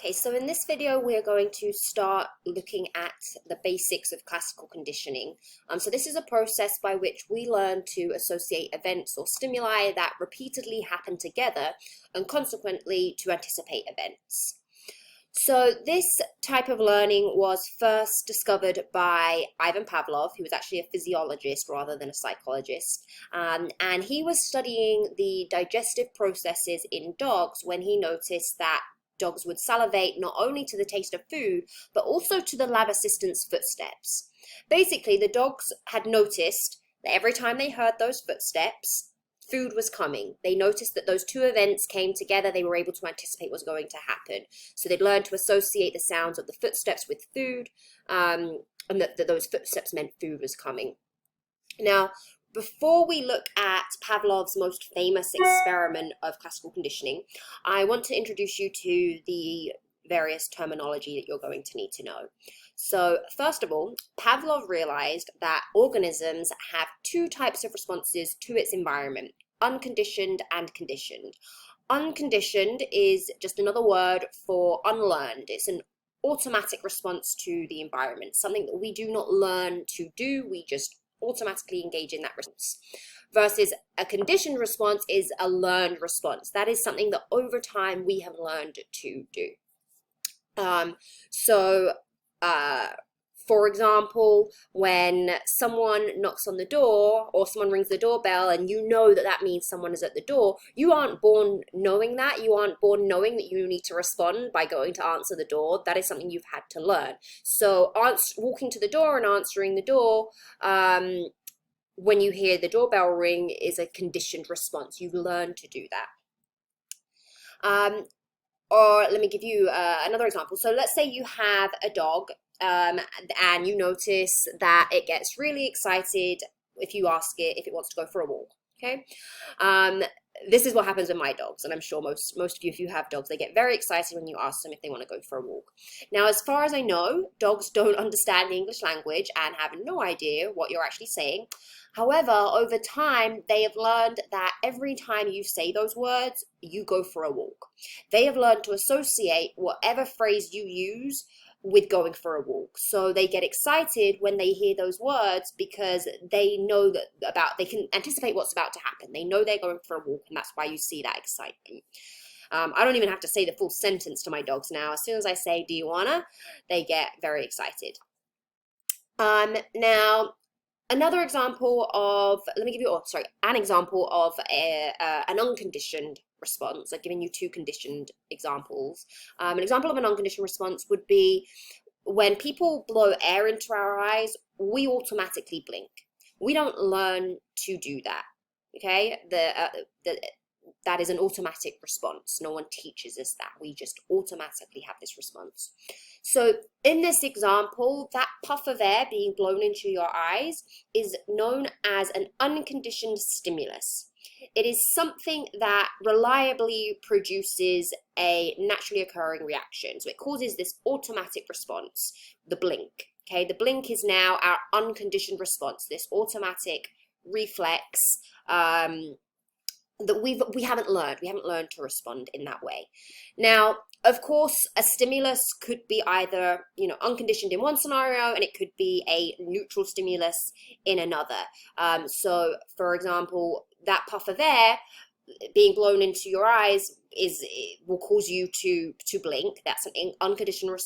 Okay, so in this video, we're going to start looking at the basics of classical conditioning. So this is a process by which we learn to associate events or stimuli that repeatedly happen together and consequently to anticipate events. So this type of learning was first discovered by Ivan Pavlov, who was actually a physiologist rather than a psychologist. And he was studying the digestive processes in dogs when he noticed that dogs would salivate not only to the taste of food, but also to the lab assistant's footsteps. Basically, the dogs had noticed that every time they heard those footsteps, food was coming. They noticed that those two events came together. They were able to anticipate what was going to happen. So they'd learned to associate the sounds of the footsteps with food, and that those footsteps meant food was coming. Now, before we look at Pavlov's most famous experiment of classical conditioning, I want to introduce you to the various terminology that you're going to need to know. So first of all, Pavlov realized that organisms have two types of responses to its environment: unconditioned and conditioned. Unconditioned is just another word for unlearned. It's an automatic response to the environment, something that we do not learn to do, we just automatically engage in that response. Versus a conditioned response is a learned response. That is something that over time we have learned to do. For example, when someone knocks on the door or someone rings the doorbell and you know that that means someone is at the door, you aren't born knowing that. You aren't born knowing that you need to respond by going to answer the door. That is something you've had to learn. So walking to the door and answering the door when you hear the doorbell ring is a conditioned response. You've learned to do that. Or let me give you another example. So let's say you have a dog and you notice that it gets really excited if you ask it if it wants to go for a walk. Okay, this is what happens with my dogs, and I'm sure most of you, if you have dogs, they get very excited when you ask them if they want to go for a walk. Now, as far as I know, dogs don't understand the English language and have no idea what you're actually saying. However, over time, they have learned that every time you say those words, you go for a walk. They have learned to associate whatever phrase you use with going for a walk. So they get excited when they hear those words because they know they can anticipate what's about to happen. They know they're going for a walk, and that's why you see that excitement. I don't even have to say the full sentence to my dogs now. As soon as I say, "Do you wanna?" they get very excited. Now, another example of, let me give you, an example of an unconditioned response. I've given you two conditioned examples. An example of an unconditioned response would be when people blow air into our eyes, we automatically blink. We don't learn to do that, okay? That is an automatic response. No one teaches us that. We just automatically have this response. So in this example, that puff of air being blown into your eyes is known as an unconditioned stimulus. It is something that reliably produces a naturally occurring reaction. So it causes this automatic response, the blink. Okay, the blink is now our unconditioned response, this automatic reflex that we haven't learned to respond in that way. Now, of course, a stimulus could be either, unconditioned in one scenario, and it could be a neutral stimulus in another. So, for example, that puff of air being blown into your eyes will cause you to blink. That's an unconditioned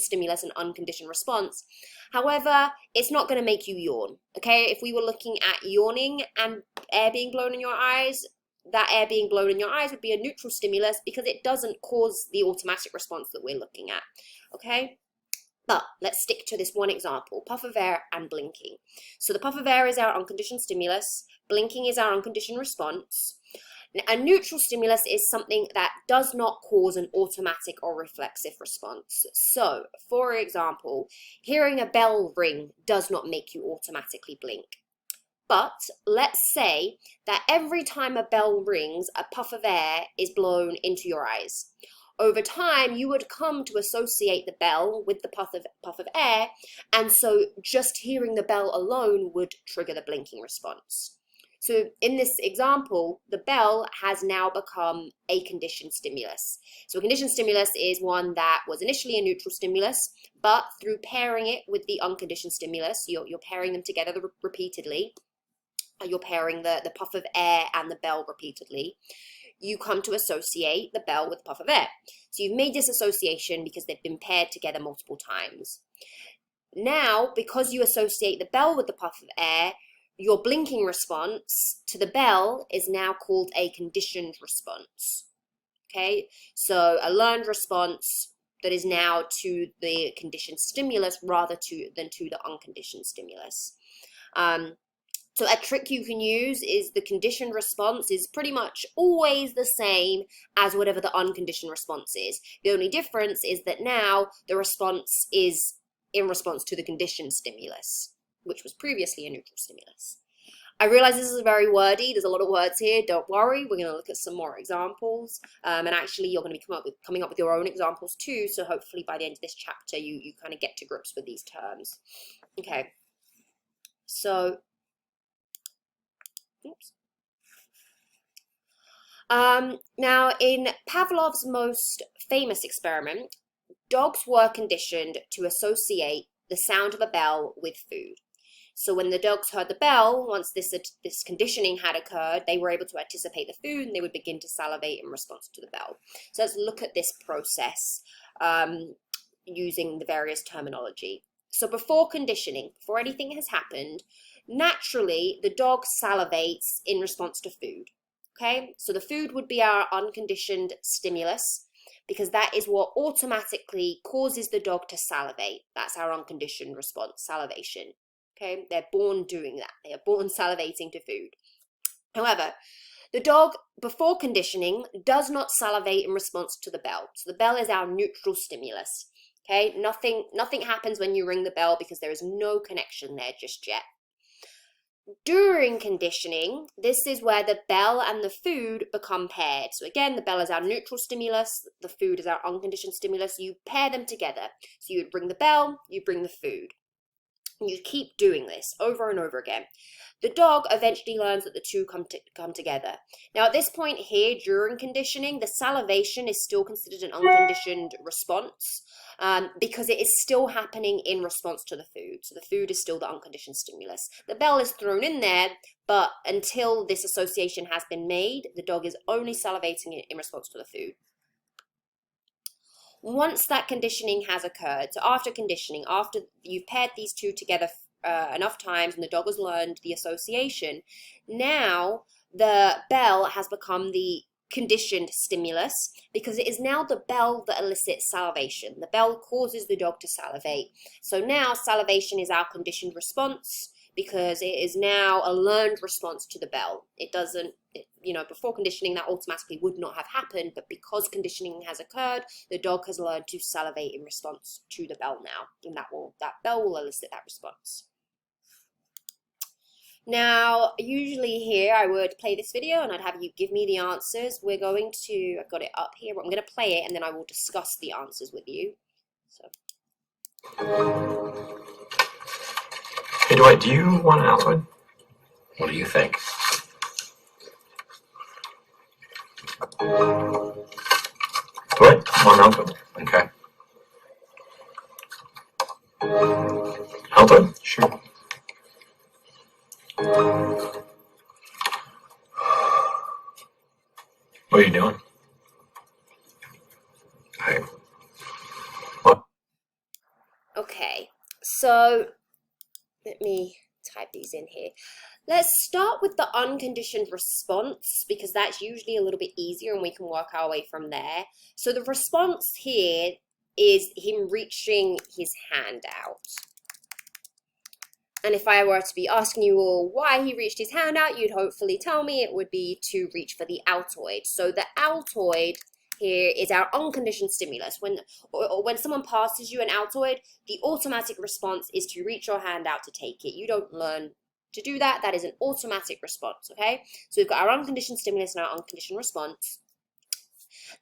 stimulus and unconditioned response. However, it's not going to make you yawn. Okay, if we were looking at yawning and air being blown in your eyes, that air being blown in your eyes would be a neutral stimulus because it doesn't cause the automatic response that we're looking at. Okay, but let's stick to this one example: puff of air and blinking. So the puff of air is our unconditioned stimulus, blinking is our unconditioned response. A neutral stimulus is something that does not cause an automatic or reflexive response. So, for example, hearing a bell ring does not make you automatically blink. But let's say that every time a bell rings, a puff of air is blown into your eyes. Over time, you would come to associate the bell with the puff of air, and so just hearing the bell alone would trigger the blinking response. So in this example, the bell has now become a conditioned stimulus. So a conditioned stimulus is one that was initially a neutral stimulus, but through pairing it with the unconditioned stimulus, you're pairing them together repeatedly, you're pairing the puff of air and the bell repeatedly, you come to associate the bell with the puff of air. So you've made this association because they've been paired together multiple times. Now, because you associate the bell with the puff of air, your blinking response to the bell is now called a conditioned response. Okay, so a learned response that is now to the conditioned stimulus rather than to the unconditioned stimulus. So a trick you can use is the conditioned response is pretty much always the same as whatever the unconditioned response is. The only difference is that now the response is in response to the conditioned stimulus, which was previously a neutral stimulus. I realize this is very wordy. There's a lot of words here. Don't worry. We're going to look at some more examples. And actually, you're going to be coming up with your own examples too. So hopefully by the end of this chapter, you kind of get to grips with these terms. Okay. So, oops. Now, in Pavlov's most famous experiment, dogs were conditioned to associate the sound of a bell with food. So when the dogs heard the bell, once this conditioning had occurred, they were able to anticipate the food and they would begin to salivate in response to the bell. So let's look at this process using the various terminology. So before conditioning, before anything has happened, naturally the dog salivates in response to food. Okay, so the food would be our unconditioned stimulus, because that is what automatically causes the dog to salivate. That's our unconditioned response, salivation. Okay, they're born doing that. They are born salivating to food. However, the dog, before conditioning, does not salivate in response to the bell. So the bell is our neutral stimulus. Okay, nothing happens when you ring the bell because there is no connection there just yet. During conditioning, this is where the bell and the food become paired. So again, the bell is our neutral stimulus, the food is our unconditioned stimulus. You pair them together. So you would bring the bell, you bring the food. And you keep doing this over and over again. The dog eventually learns that the two come together. Now, at this point here, during conditioning, the salivation is still considered an unconditioned response because it is still happening in response to the food. So the food is still the unconditioned stimulus. The bell is thrown in there, but until this association has been made, the dog is only salivating in response to the food. Once that conditioning has occurred, so after conditioning, after you've paired these two together enough times and the dog has learned the association, now the bell has become the conditioned stimulus because it is now the bell that elicits salivation. The bell causes the dog to salivate. So now salivation is our conditioned response because it is now a learned response to the bell. It doesn't, before conditioning that automatically would not have happened, but because conditioning has occurred, the dog has learned to salivate in response to the bell now, and that bell will elicit that response. Now, usually here I would play this video and I'd have you give me the answers. I've got it up here, but I'm going to play it and then I will discuss the answers with you. So. Hey Dwight, do you want an Altoid? What do you think? Dwight, want an Altoid? Okay. Altoid? Sure. What are you doing? Hey. What? Okay, so let me type these in here. Let's start with the unconditioned response because that's usually a little bit easier and we can work our way from there. So the response here is him reaching his hand out. And if I were to be asking you all why he reached his hand out, you'd hopefully tell me it would be to reach for the Altoid. So the Altoid here is our unconditioned stimulus. When someone passes you an Altoid, the automatic response is to reach your hand out to take it. You don't learn to do that. That is an automatic response, okay? So we've got our unconditioned stimulus and our unconditioned response.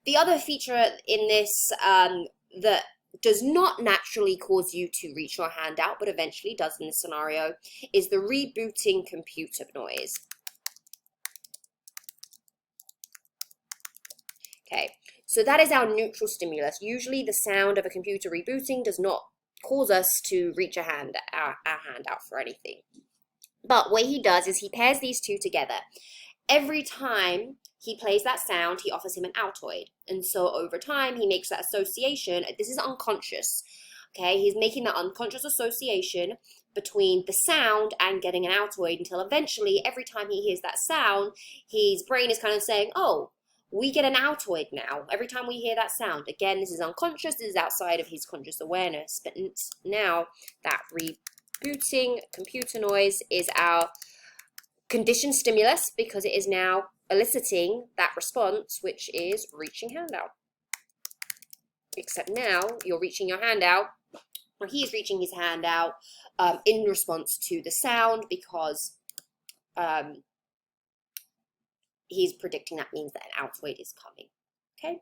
The other feature in this that does not naturally cause you to reach your hand out, but eventually does in this scenario, is the rebooting computer noise. Okay, so that is our neutral stimulus. Usually the sound of a computer rebooting does not cause us to reach our hand out for anything. But what he does is he pairs these two together. Every time he plays that sound, he offers him an Altoid. And so over time, he makes that association. This is unconscious. Okay, he's making that unconscious association between the sound and getting an Altoid until eventually, every time he hears that sound, his brain is kind of saying, oh, we get an Altoid now every time we hear that sound. Again, this is unconscious. This is outside of his conscious awareness. But now that rebooting computer noise is our conditioned stimulus because it is now eliciting that response, which is reaching hand out. Except now you're reaching your hand out, or he's reaching his hand out in response to the sound because he's predicting that means that an Altoid is coming. Okay.